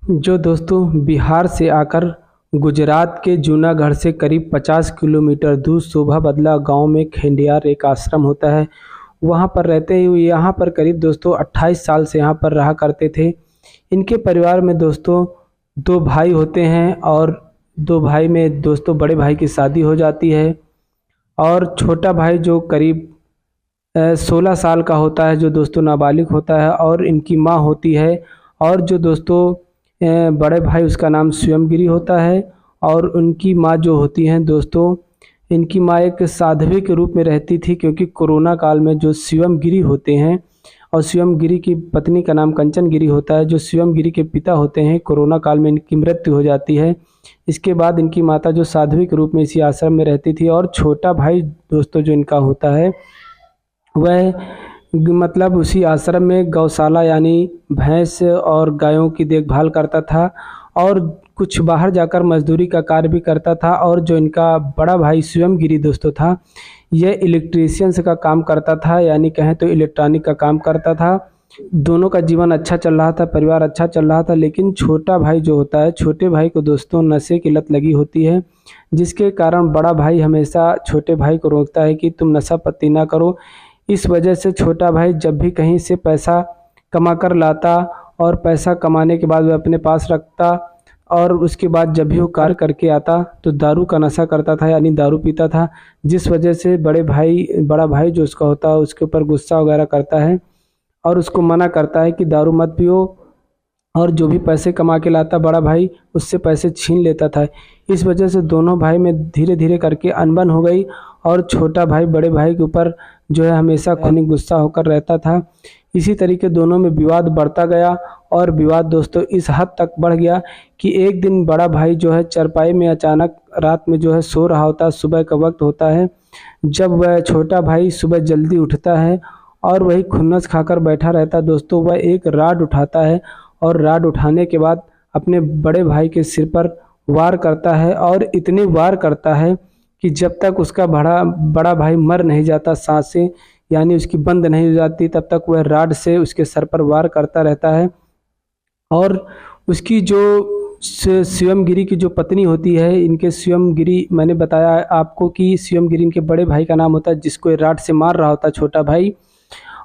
जो दोस्तों बिहार से आकर गुजरात के जूनागढ़ से करीब 50 किलोमीटर दूर शोभा बदला गांव में खेंडियार एक आश्रम होता है। वहां पर रहते हुए यहाँ पर करीब दोस्तों 28 साल से यहाँ पर रहा करते थे। इनके परिवार में दोस्तों दो भाई होते हैं और दो भाई में दोस्तों बड़े भाई की शादी हो जाती है और छोटा भाई जो करीब 16 साल का होता है, जो दोस्तों नाबालिग होता है और इनकी माँ होती है। और जो दोस्तों बड़े भाई उसका नाम स्वयंगिरी होता है और उनकी माँ जो होती हैं दोस्तों, इनकी माँ एक साध्वी के रूप में रहती थी, क्योंकि कोरोना काल में जो शिवम गिरी होते हैं और शिवम गिरी की पत्नी का नाम कंचन गिरी होता है, जो शिवम गिरी के पिता होते हैं, कोरोना काल में इनकी मृत्यु हो जाती है। इसके बाद इनकी माता जो साध्वी के रूप में इसी आश्रम में रहती थी और छोटा भाई दोस्तों जो इनका होता है वह मतलब उसी आश्रम में गौशाला यानी भैंस और गायों की देखभाल करता था और कुछ बाहर जाकर मजदूरी का कार्य भी करता था। और जो इनका बड़ा भाई स्वयं गिरी दोस्तों था, यह इलेक्ट्रीशियंस का काम करता था, यानी कहें तो इलेक्ट्रॉनिक का काम करता था। दोनों का जीवन अच्छा चल रहा था, परिवार अच्छा चल रहा था। लेकिन छोटा भाई जो होता है, छोटे भाई को दोस्तों नशे की लत लगी होती है, जिसके कारण बड़ा भाई हमेशा छोटे भाई को रोकता है कि तुम नशा पत्ती ना करो। इस वजह से छोटा भाई जब भी कहीं से पैसा कमा कर लाता और पैसा कमाने के बाद वह अपने पास रखता और उसके बाद जब भी वो कार्य करके आता तो दारू का नशा करता था, यानी दारू पीता था। जिस वजह से बड़ा भाई जो उसका होता है उसके ऊपर गुस्सा वगैरह करता है और उसको मना करता है कि दारू मत पियो। और जो भी पैसे कमा के लाता बड़ा भाई उससे पैसे छीन लेता था। इस वजह से दोनों भाई में धीरे धीरे करके अनबन हो गई और छोटा भाई बड़े भाई के ऊपर जो है हमेशा खूनी गुस्सा होकर रहता था। इसी तरीके दोनों में विवाद बढ़ता गया और विवाद दोस्तों इस हद तक बढ़ गया कि एक दिन बड़ा भाई जो है चारपाई में अचानक रात में जो है सो रहा होता है, सुबह का वक्त होता है, जब वह छोटा भाई सुबह जल्दी उठता है और वही खुन्नस खाकर बैठा रहता है दोस्तों, वह एक राड उठाता है और राड उठाने के बाद अपने बड़े भाई के सिर पर वार करता है और इतनी वार करता है कि जब तक उसका बड़ा भाई मर नहीं जाता, सांसें यानी उसकी बंद नहीं हो जाती, तब तक वह राड से उसके सर पर वार करता रहता है। और उसकी जो शिवम गिरी की जो पत्नी होती है, इनके शिवम गिरी, मैंने बताया आपको कि शिवम गिरी इनके बड़े भाई का नाम होता है, जिसको ये राड से मार रहा होता है छोटा भाई।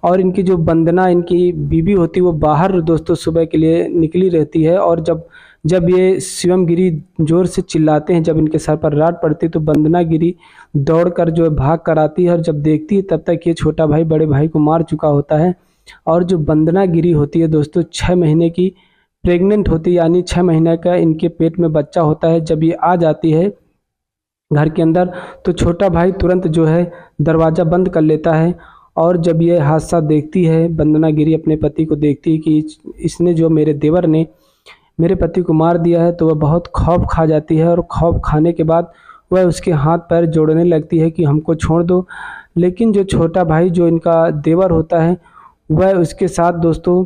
और इनकी जो वंदना इनकी बीबी होती है वो बाहर दोस्तों सुबह के लिए निकली रहती है और जब जब ये शिवम गिरी जोर से चिल्लाते हैं, जब इनके सर पर राड पड़ती है तो वंदना गिरी दौड़कर जो है भाग कर आती है और जब देखती है तब तक ये छोटा भाई बड़े भाई को मार चुका होता है। और जो वंदना गिरी होती है दोस्तों 6 महीने की प्रेग्नेंट होती है, यानी 6 महीने का इनके पेट में बच्चा होता है। जब ये आ जाती है घर के अंदर तो छोटा भाई तुरंत जो है दरवाज़ा बंद कर लेता है। और जब ये हादसा देखती है, वंदना गिरी अपने पति को देखती है कि इसने जो मेरे देवर ने मेरे पति को मार दिया है, तो वह बहुत खौफ खा जाती है और खौफ खाने के बाद वह उसके हाथ पैर जोड़ने लगती है कि हमको छोड़ दो। लेकिन जो छोटा भाई जो इनका देवर होता है वह उसके साथ दोस्तों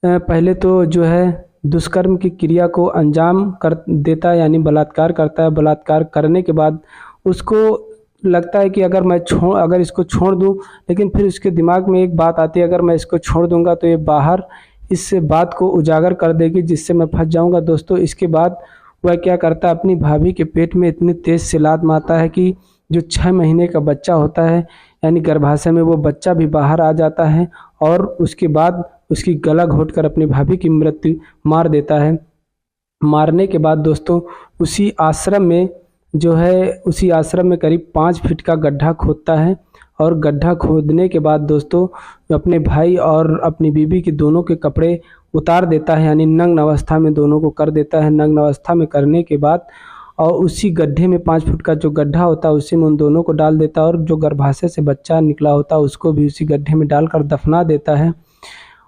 पहले तो जो है दुष्कर्म की क्रिया को अंजाम कर देता है, यानी बलात्कार करता है। बलात्कार करने के बाद उसको लगता है कि अगर इसको छोड़ दूं, लेकिन फिर उसके दिमाग में एक बात आती है, अगर मैं इसको छोड़ दूंगा तो ये बाहर इस बात को उजागर कर देगी, जिससे मैं फंस जाऊंगा दोस्तों। इसके बाद वह क्या करता है, अपनी भाभी के पेट में इतनी तेज से लात मारता है कि जो 6 महीने का बच्चा होता है, यानी गर्भाशय में वो बच्चा भी बाहर आ जाता है और उसके बाद उसकी गला घोंटकर अपनी भाभी की मृत्यु मार देता है। मारने के बाद दोस्तों उसी आश्रम में करीब 5 फीट का गड्ढा खोदता है और गड्ढा खोदने के बाद दोस्तों अपने भाई और अपनी बीबी के दोनों के कपड़े उतार देता है, यानी नग्न अवस्था में दोनों को कर देता है। नग्न अवस्था में करने के बाद और उसी गड्ढे में 5 फुट का जो गड्ढा होता है उसी में उन दोनों को डाल देता है और जो गर्भाशय से बच्चा निकला होता है उसको भी उसी गड्ढे में डालकर दफना देता है।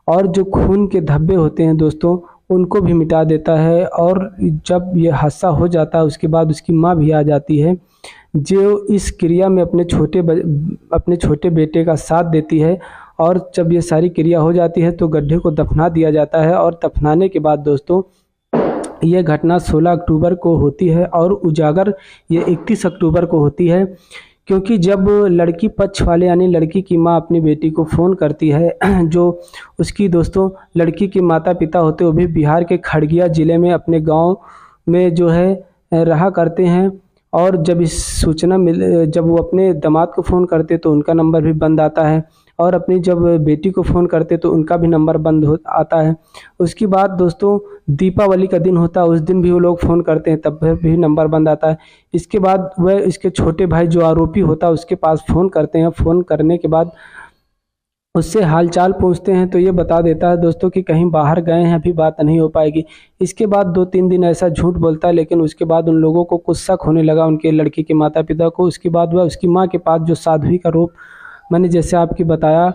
और जो खून के धब्बे होते हैं दोस्तों उनको भी मिटा देता है। और जब ये हादसा हो जाता है उसके बाद उसकी माँ भी आ जाती है, जो इस क्रिया में अपने छोटे बेटे का साथ देती है। और जब ये सारी क्रिया हो जाती है तो गड्ढे को दफना दिया जाता है और दफनाने के बाद दोस्तों ये घटना 16 अक्टूबर को होती है और उजागर ये 31 अक्टूबर को होती है, क्योंकि जब लड़की पक्ष वाले यानी लड़की की माँ अपनी बेटी को फ़ोन करती है, जो उसकी दोस्तों लड़की के माता पिता होते वो भी बिहार के खगड़िया ज़िले में अपने गांव में जो है रहा करते हैं, और जब इस सूचना जब वो अपने दामाद को फ़ोन करते तो उनका नंबर भी बंद आता है, और अपनी जब बेटी को फ़ोन करते तो उनका भी नंबर बंद आता है। उसके बाद दोस्तों दीपावली का दिन होता है, उस दिन भी वो लोग फ़ोन करते हैं, तब भी नंबर बंद आता है। इसके बाद वह इसके छोटे भाई जो आरोपी होता है उसके पास फ़ोन करते हैं। फ़ोन करने के बाद उससे हालचाल पूछते हैं तो ये बता देता है दोस्तों कि कहीं बाहर गए हैं, अभी बात नहीं हो पाएगी। इसके बाद 2-3 दिन ऐसा झूठ बोलता है, लेकिन उसके बाद उन लोगों को कुछ शक होने लगा उनके लड़की के माता पिता को। उसके बाद वह उसकी माँ के पास, जो साध्वी का रूप मैंने जैसे आपकी बताया,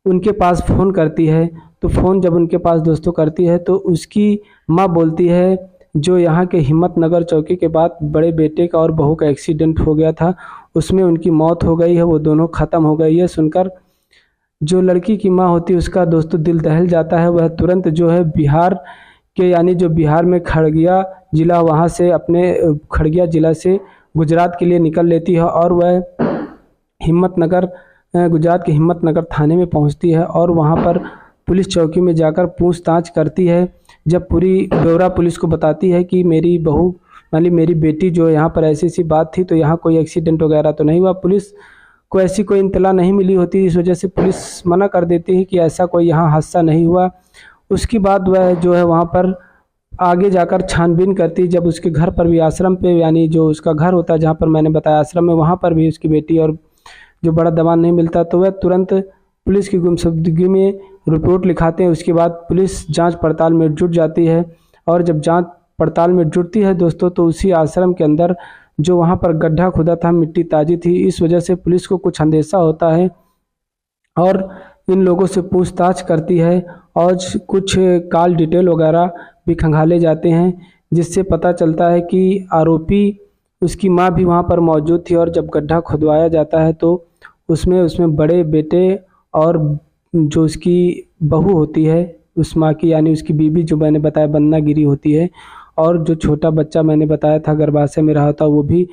उनके पास फ़ोन करती है। तो फ़ोन जब उनके पास दोस्तों करती है तो उसकी माँ बोलती है जो यहाँ के हिम्मतनगर चौकी के बाद बड़े बेटे का और बहू का एक्सीडेंट हो गया था, उसमें उनकी मौत हो गई है, वो दोनों ख़त्म हो गई है। सुनकर जो लड़की की माँ होती है उसका दोस्तों दिल दहल जाता है। वह तुरंत जो है बिहार के यानी जो बिहार में खगड़िया ज़िला, वहाँ से अपने खगड़िया ज़िला से गुजरात के लिए निकल लेती है, और वह हिम्मतनगर गुजरात के हिम्मतनगर थाने में पहुंचती है और वहां पर पुलिस चौकी में जाकर पूछताछ करती है। जब पूरी ब्यौरा पुलिस को बताती है कि मेरी बहू मतलब मेरी बेटी जो यहाँ पर ऐसी सी बात थी, तो यहाँ कोई एक्सीडेंट वगैरह तो नहीं हुआ। पुलिस को ऐसी कोई इत्तला नहीं मिली होती, इस वजह से पुलिस मना कर देती है कि ऐसा कोई यहाँ हादसा नहीं हुआ। उसके बाद वह जो है वहाँ पर आगे जाकर छानबीन करती है। जब उसके घर पर भी, आश्रम पे यानी जो उसका घर होता है जहाँ पर मैंने बताया आश्रम में, वहाँ पर भी उसकी बेटी और जो बड़ा दबान नहीं मिलता, तो वह तुरंत पुलिस की गुमशुदगी में रिपोर्ट लिखाते हैं। उसके बाद पुलिस जांच पड़ताल में जुट जाती है, और जब जांच पड़ताल में जुटती है दोस्तों तो उसी आश्रम के अंदर जो वहां पर गड्ढा खुदा था, मिट्टी ताज़ी थी, इस वजह से पुलिस को कुछ अंदेशा होता है और इन लोगों से पूछताछ करती है, और कुछ कॉल डिटेल वगैरह भी खंगाले जाते हैं, जिससे पता चलता है कि आरोपी उसकी माँ भी वहाँ पर मौजूद थी। और जब गड्ढा खुदवाया जाता है तो उसमें बड़े बेटे और जो उसकी बहू होती है उस माँ की यानी उसकी बीवी जो मैंने बताया बन्ना गिरी होती है, और जो छोटा बच्चा मैंने बताया था गर्भाशय में रहा था, वो भी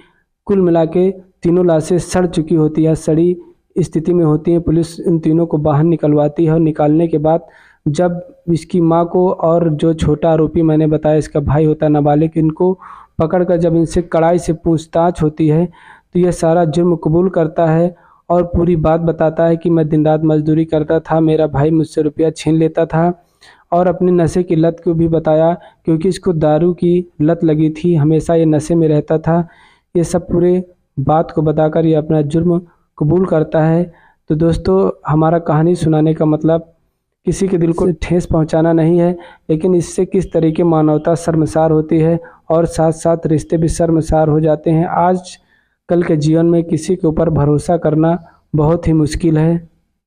कुल मिला के तीनों लाशें सड़ चुकी होती है, सड़ी स्थिति में होती हैं। पुलिस इन तीनों को बाहर निकलवाती है, और निकालने के बाद जब इसकी माँ को और जो छोटा आरोपी मैंने बताया इसका भाई होता है नाबालिग, इनको पकड़कर जब इनसे कड़ाई से पूछताछ होती है तो यह सारा जुर्म कबूल करता है और पूरी बात बताता है कि मैं दिन रात मजदूरी करता था, मेरा भाई मुझसे रुपया छीन लेता था, और अपनी नशे की लत को भी बताया क्योंकि इसको दारू की लत लगी थी, हमेशा ये नशे में रहता था। ये सब पूरे बात को बताकर ये अपना जुर्म कबूल करता है। तो दोस्तों हमारा कहानी सुनाने का मतलब किसी के दिल को ठेस पहुंचाना नहीं है, लेकिन इससे किस तरीके मानवता शर्मसार होती है और साथ साथ रिश्ते भी शर्मसार हो जाते हैं। आज कल के जीवन में किसी के ऊपर भरोसा करना बहुत ही मुश्किल है।